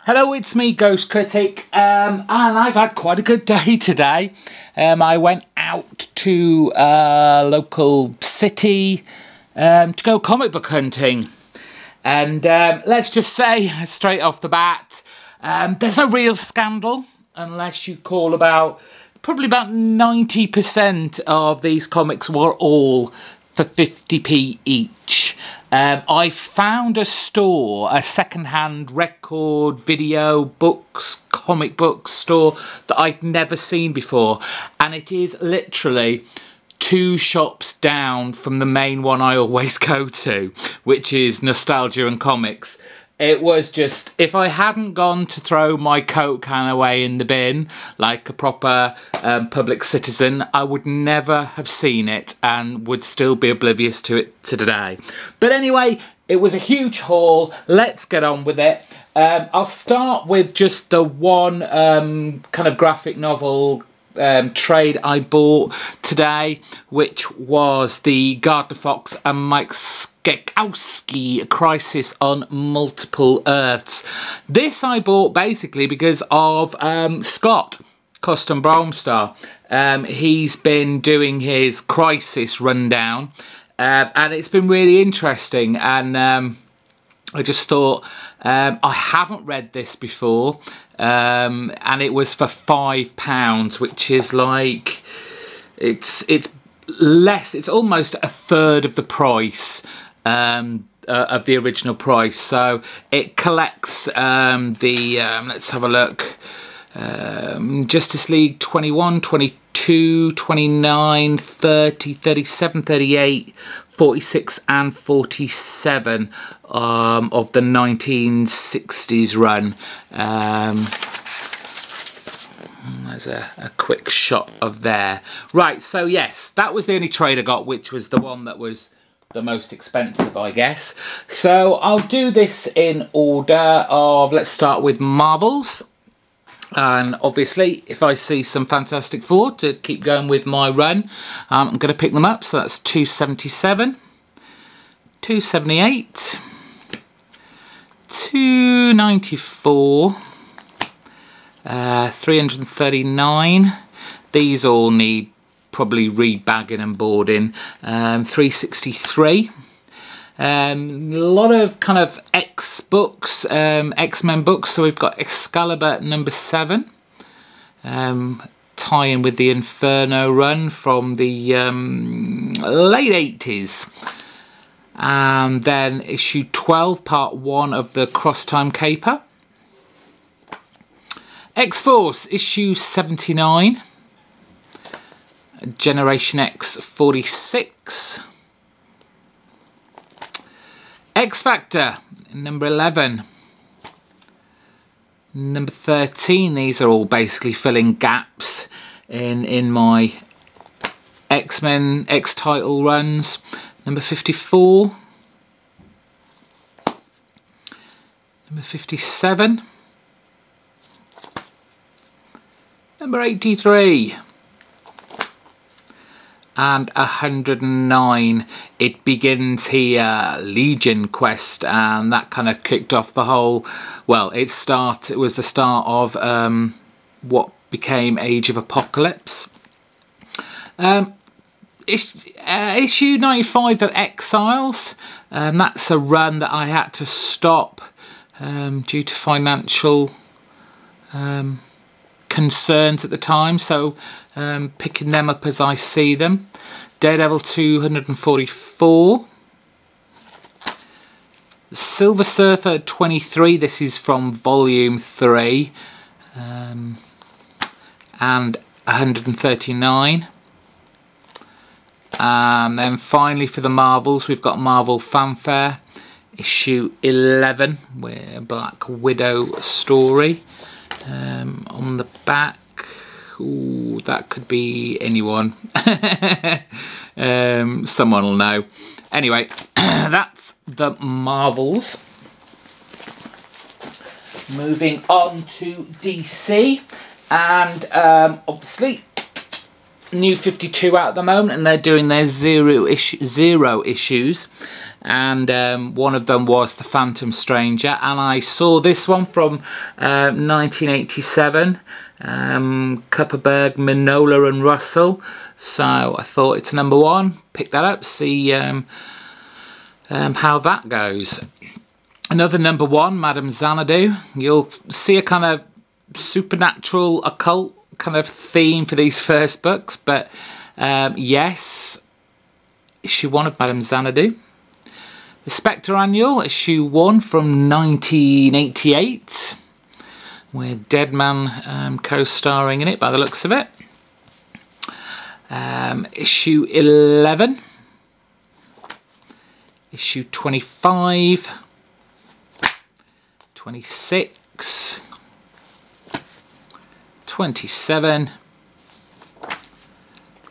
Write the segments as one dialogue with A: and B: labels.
A: Hello, it's me, Ghost Critic, and I've had quite a good day today. I went out to a local city to go comic book hunting, and let's just say straight off the bat, there's no real scandal unless you call probably about 90% of these comics were all for 50p each. I found a store, a second-hand record, video, books, comic book store that I'd never seen before, and it is literally 2 shops down from the main one I always go to, which is Nostalgia and Comics. It was just, if I hadn't gone to throw my Coke can away in the bin like a proper public citizen, I would never have seen it and would still be oblivious to it today. But anyway, it was a huge haul. Let's get on with it. I'll start with just the one kind of graphic novel trade I bought today, which was the Gardner Fox and Mike Sekowsky Crisis on Multiple Earths. This I bought basically because of Scott Custom Bromstar. He's been doing his Crisis rundown, and it's been really interesting, and I just thought, I haven't read this before, and it was for £5, which is like, it's less, it's almost a third of the price of the original price. So it collects let's have a look, Justice League 21, 22, 29, 30, 37, 38, 46 and 47 of the 1960s run. There's a quick shot of there. Right, so yes, that was the only trade I got, which was the one that was the most expensive, I guess. So I'll do this in order of, let's start with Marvels. And obviously, if I see some Fantastic Four to keep going with my run, I'm going to pick them up. So that's 277, 278, 294, 339. These all need probably rebagging and boarding. 363. A lot of kind of X-books, X-Men books. So we've got Excalibur #7, tie-in with the Inferno run from the late 80s. And then issue 12, part 1 of the Cross-Time Caper. X-Force issue 79. Generation X 46. X-Factor #11. 13. These are all basically filling gaps in my X-Men X-title runs. 54. 57. 83. And 109. It begins here, Legion Quest, and that kind of kicked off the whole, well, it was the start of what became Age of Apocalypse. Issue 95 of Exiles, that's a run that I had to stop due to financial concerns at the time, so picking them up as I see them. Daredevil 244. Silver Surfer 23, this is from volume 3, and 139. And then finally for the Marvels, we've got Marvel Fanfare issue 11, with Black Widow story. On the back, ooh, that could be anyone. Someone will know. Anyway, that's the Marvels. Moving on to DC, and obviously New 52 out at the moment, and they're doing their zero issues, and one of them was The Phantom Stranger, and I saw this one from 1987, Kupperberg, Minola and Russell, so I thought it's #1, pick that up, see how that goes. Another #1, Madame Xanadu. You'll see a kind of supernatural, occult kind of theme for these first books, but yes, issue 1 of Madame Xanadu. The Spectre Annual, issue 1 from 1988, with Deadman co-starring in it by the looks of it. Issue 11, issue 25, 26, 27,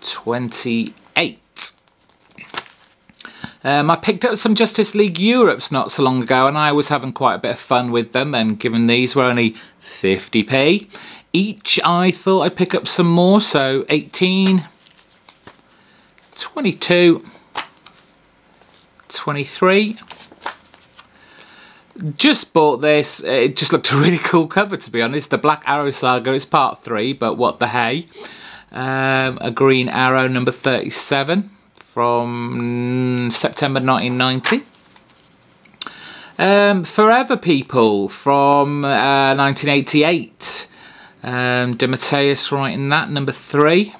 A: 28. I picked up some Justice League Europes not so long ago, and I was having quite a bit of fun with them, and given these were only 50p each, I thought I'd pick up some more, so 18, 22, 23. Just bought this, it just looked a really cool cover, to be honest. The Black Arrow Saga, it's part 3, but what the hey. A Green Arrow number 37 from September 1990. Forever People from 1988. DeMatteis writing that, number 3.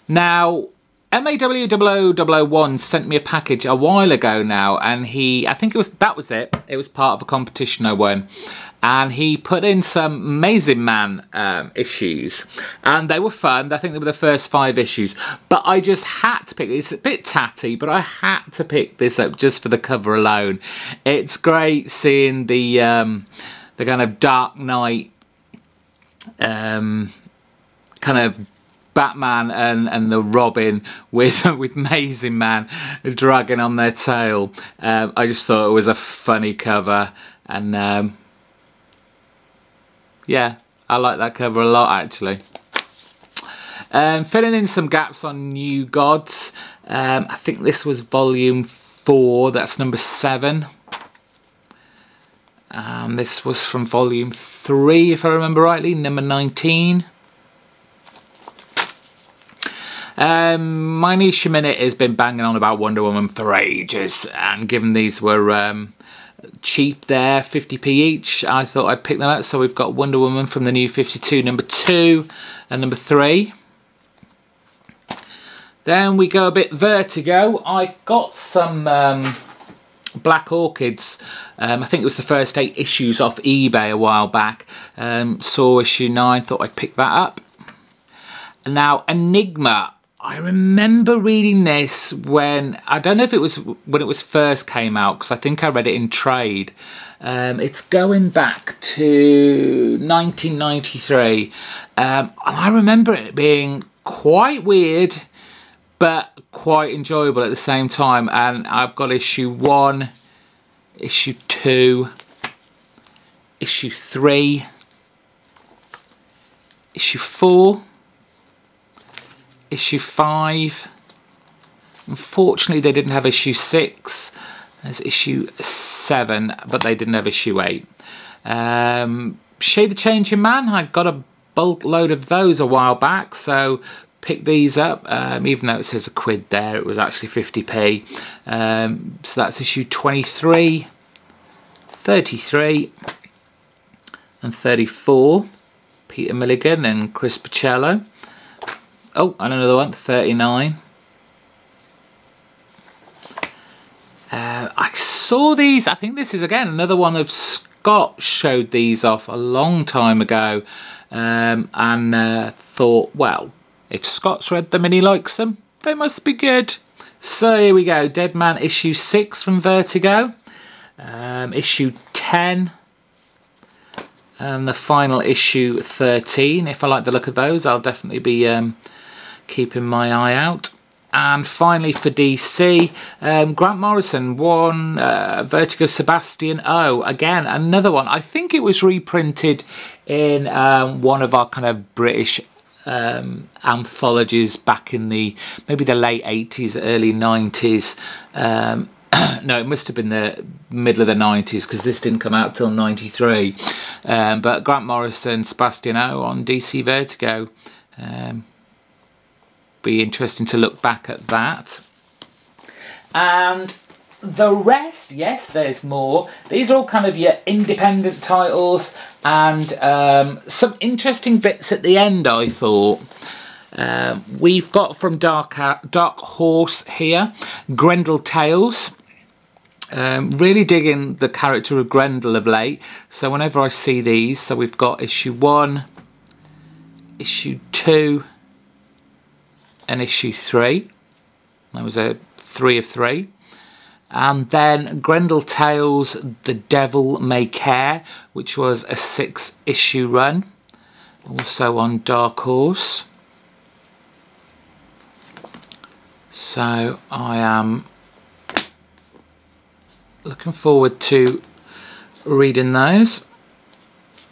A: Now, MAW0001 sent me a package a while ago now, and I think that was it. It was part of a competition I won, and he put in some Amazing Man issues, and they were fun. I think they were the first 5 issues, but I just had to pick. It's a bit tatty, but I had to pick this up just for the cover alone. It's great seeing the kind of Dark Knight kind of Batman and the Robin with Amazing Man dragging on their tail. I just thought it was a funny cover, and yeah, I like that cover a lot actually. Filling in some gaps on New Gods. I think this was volume 4, that's number 7. This was from volume 3, if I remember rightly, number 19. Manisha Minute has been banging on about Wonder Woman for ages, and given these were cheap there, 50p each, I thought I'd pick them up. So we've got Wonder Woman from the New 52, number 2 and number 3. Then we go a bit Vertigo. I got some Black Orchids. I think it was the first 8 issues off eBay a while back. Saw issue 9, thought I'd pick that up. Now, Enigma. I remember reading this when, I don't know if it was when it was first came out, because I think I read it in trade. It's going back to 1993. And I remember it being quite weird, but quite enjoyable at the same time. And I've got issue 1, issue 2, issue 3, issue 4, issue 5. Unfortunately, they didn't have issue 6. There's issue 7, but they didn't have issue 8. Shade the Changing Man, I got a bulk load of those a while back, so picked these up. Even though it says a quid there, it was actually 50p. So that's issue 23, 33 and 34. Peter Milligan and Chris Pacello. Oh, and another one, 39. I saw these, I think this is again another one of Scott showed these off a long time ago, and thought, well, if Scott's read them and he likes them, they must be good. So here we go, Dead Man issue 6 from Vertigo, issue 10, and the final issue 13. If I like the look of those, I'll definitely be keeping my eye out. And finally for DC, Grant Morrison, one Vertigo Sebastian O. Again, another one. I think it was reprinted in one of our kind of British anthologies back in maybe the late 80s, early 90s. No, it must have been the middle of the 90s, because this didn't come out till 93. But Grant Morrison, Sebastiano on DC Vertigo. Be interesting to look back at that. And the rest, yes, there's more. These are all kind of your independent titles, and some interesting bits at the end, I thought. We've got from Dark Horse here, Grendel Tales. Really digging the character of Grendel of late, so whenever I see these, so we've got issue 1, issue 2 and issue 3. That was a 3 of 3. And then Grendel Tales, The Devil May Care, which was a 6-issue run, also on Dark Horse. So I am looking forward to reading those.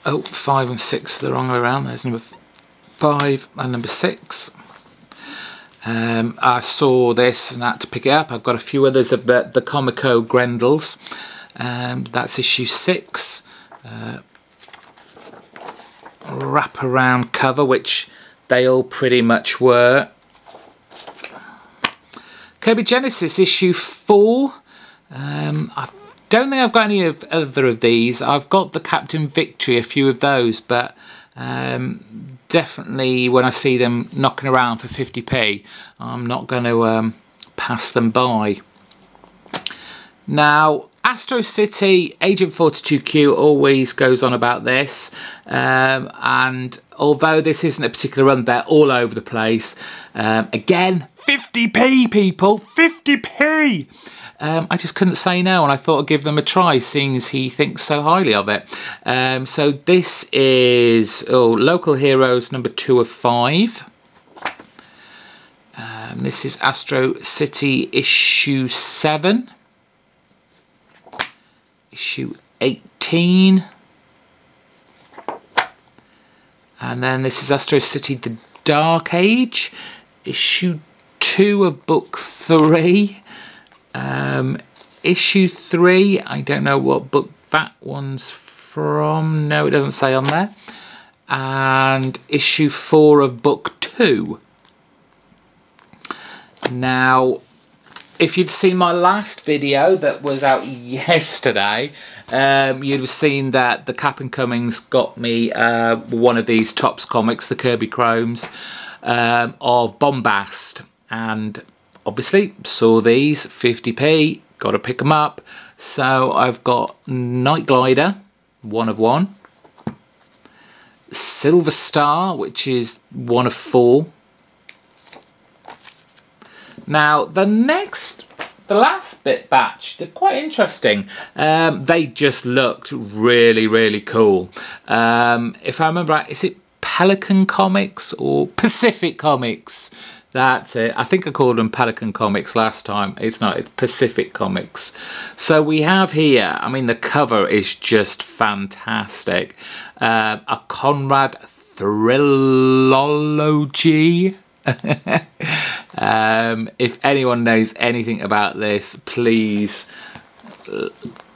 A: Oh, 5 and 6 the wrong way around. There's number 5 and number 6. I saw this and had to pick it up. I've got a few others of the Comico Grendels. That's issue 6. Wraparound cover, which they all pretty much were. Kirby Genesis issue 4. I don't think I've got any of other of these. I've got the Captain Victory, a few of those, but definitely when I see them knocking around for 50p, I'm not going to pass them by. Now, Astro City, Agent 42Q always goes on about this, and although this isn't a particular run, they're all over the place. Again, 50p, people, 50p! I just couldn't say no, and I thought I'd give them a try, seeing as he thinks so highly of it. So this is Local Heroes number 2 of 5. This is Astro City issue 7. Issue 18. And then this is Astro City The Dark Age, issue 2 of book 3. Issue 3, I don't know what book that one's from. No, it doesn't say on there. And issue 4 of book 2. Now, if you'd seen my last video that was out yesterday, you'd have seen that the Captain Cummings got me one of these Topps comics, the Kirby Chromes, of Bombast. And obviously saw these, 50p, got to pick them up. So I've got Night Glider, 1 of 1. Silver Star, which is 1 of 4. Now the last batch, they're quite interesting. They just looked really, really cool. If I remember right, is it Pelican Comics or Pacific Comics? That's it. I think I called them Pelican Comics last time. It's not, it's Pacific Comics. So we have here, I mean, the cover is just fantastic. A Conrad Thrillology. If anyone knows anything about this, please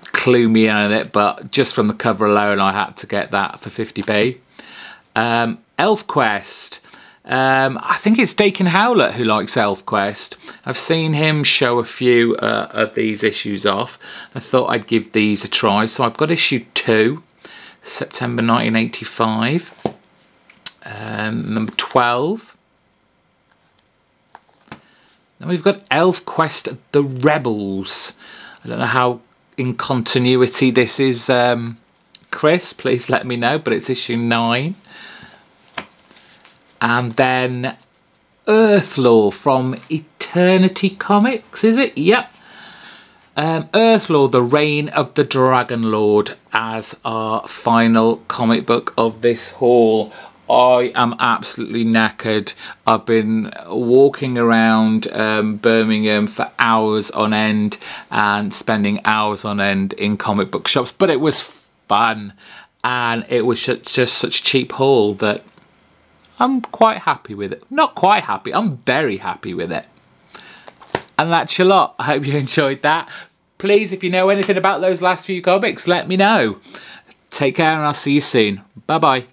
A: clue me in on it. But just from the cover alone, I had to get that for 50p. ElfQuest. I think it's Dakin Howlett who likes ElfQuest. I've seen him show a few of these issues off. I thought I'd give these a try. So I've got issue 2, September 1985. Number 12. Then we've got ElfQuest The Rebels. I don't know how in continuity this is, Chris, please let me know, but it's issue 9. And then Earthlaw from Eternity Comics, is it? Yep. Earthlaw, The Reign of the Dragon Lord, as our final comic book of this haul. I am absolutely knackered. I've been walking around Birmingham for hours on end and spending hours on end in comic book shops, but it was fun, and it was just such a cheap haul that I'm quite happy with it. Not quite happy, I'm very happy with it. And that's your lot. I hope you enjoyed that. Please, if you know anything about those last few comics, let me know. Take care and I'll see you soon. Bye-bye.